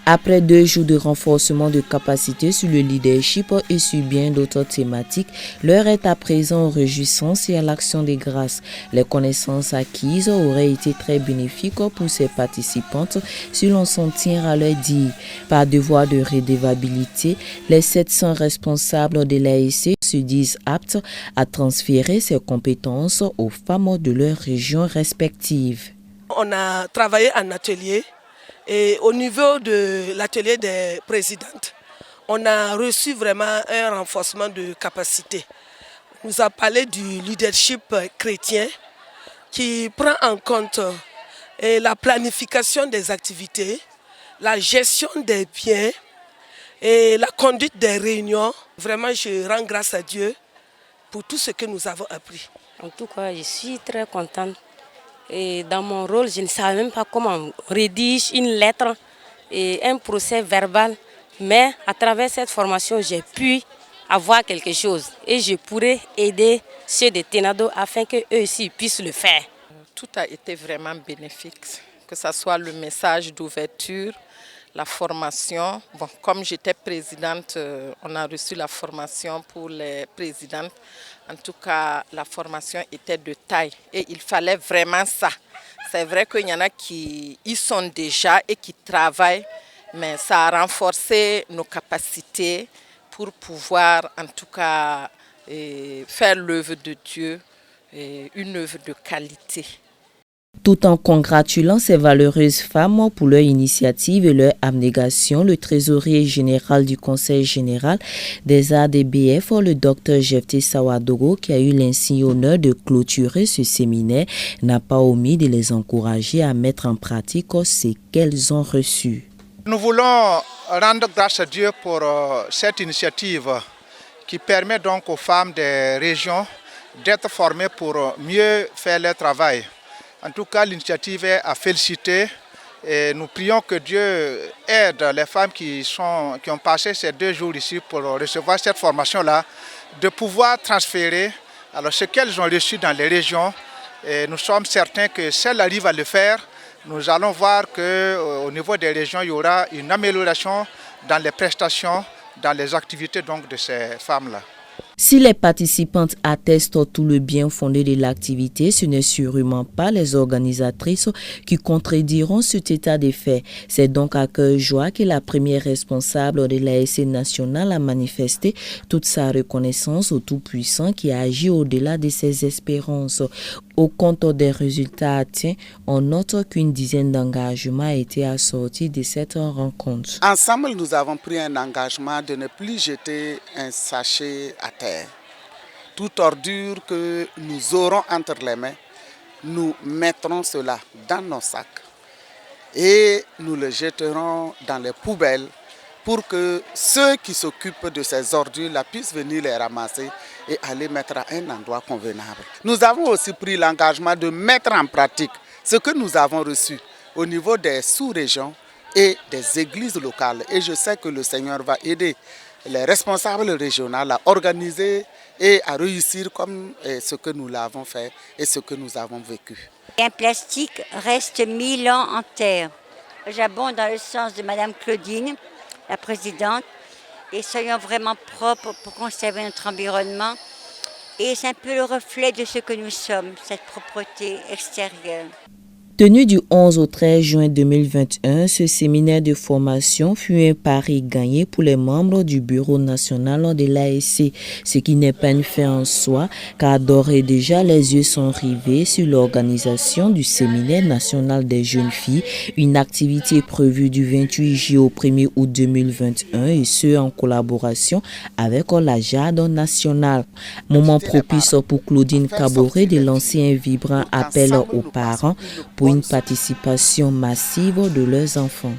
Après 2 jours de renforcement de capacité sur le leadership et sur bien d'autres thématiques, l'heure est à présent aux réjouissances et à l'action des grâces. Les connaissances acquises auraient été très bénéfiques pour ces participantes si l'on s'en tient à leur dire. Par devoir de redevabilité, les 700 responsables de l'ASC se disent aptes à transférer ces compétences aux femmes de leurs régions respectives. On a travaillé en atelier. Et au niveau de l'atelier des présidentes, on a reçu vraiment un renforcement de capacité. On nous a parlé du leadership chrétien qui prend en compte la planification des activités, la gestion des biens et la conduite des réunions. Vraiment, je rends grâce à Dieu pour tout ce que nous avons appris. En tout cas, je suis très contente. Et dans mon rôle, je ne savais même pas comment on rédige une lettre et un procès verbal. Mais à travers cette formation, j'ai pu avoir quelque chose. Et je pourrais aider ceux de Tenado afin qu'eux aussi puissent le faire. Tout a été vraiment bénéfique, que ce soit le message d'ouverture, la formation. Bon, comme j'étais présidente, on a reçu la formation pour les présidentes. En tout cas, la formation était de taille et il fallait vraiment ça. C'est vrai qu'il y en a qui y sont déjà et qui travaillent, mais ça a renforcé nos capacités pour pouvoir en tout cas faire l'œuvre de Dieu, une œuvre de qualité. Tout en congratulant ces valeureuses femmes pour leur initiative et leur abnégation, le trésorier général du Conseil général des ADBF, le Dr Jephté Sawadogo, qui a eu l'insigne honneur de clôturer ce séminaire, n'a pas omis de les encourager à mettre en pratique ce qu'elles ont reçu. Nous voulons rendre grâce à Dieu pour cette initiative qui permet donc aux femmes des régions d'être formées pour mieux faire leur travail. En tout cas, l'initiative est à féliciter et nous prions que Dieu aide les femmes qui ont passé ces 2 jours ici pour recevoir cette formation-là, de pouvoir transférer alors, ce qu'elles ont reçu dans les régions. Et nous sommes certains que si elles arrivent à le faire, nous allons voir qu'au niveau des régions, il y aura une amélioration dans les prestations, dans les activités donc, de ces femmes-là. Si les participantes attestent tout le bien fondé de l'activité, ce n'est sûrement pas les organisatrices qui contrediront cet état de fait. C'est donc à cœur joie que la première responsable de l'ASC nationale a manifesté toute sa reconnaissance au Tout-Puissant qui a agi au-delà de ses espérances. Au compte des résultats atteints, on note qu'une dizaine d'engagements a été assortis de cette rencontre. Ensemble, nous avons pris un engagement de ne plus jeter un sachet à terre. Toute ordure que nous aurons entre les mains, nous mettrons cela dans nos sacs et nous le jetterons dans les poubelles pour que ceux qui s'occupent de ces ordures-là puissent venir les ramasser et aller mettre à un endroit convenable. Nous avons aussi pris l'engagement de mettre en pratique ce que nous avons reçu au niveau des sous-régions et des églises locales. Et je sais que le Seigneur va aider les responsables régionaux à organiser et à réussir comme ce que nous l'avons fait et ce que nous avons vécu. Un plastique reste 1000 ans en terre. J'abonde dans le sens de Madame Claudine, la présidente, et soyons vraiment propres pour conserver notre environnement. Et c'est un peu le reflet de ce que nous sommes, cette propreté extérieure. Tenu du 11 au 13 juin 2021, ce séminaire de formation fut un pari gagné pour les membres du bureau national de l'ASC, ce qui n'est pas une fin en soi, car d'ores et déjà les yeux sont rivés sur l'organisation du séminaire national des jeunes filles, une activité prévue du 28 juillet au 1er août 2021 et ce en collaboration avec la JAD nationale. Moment propice pour Claudine Caboret de lancer un vibrant appel aux parents pour une participation massive de leurs enfants.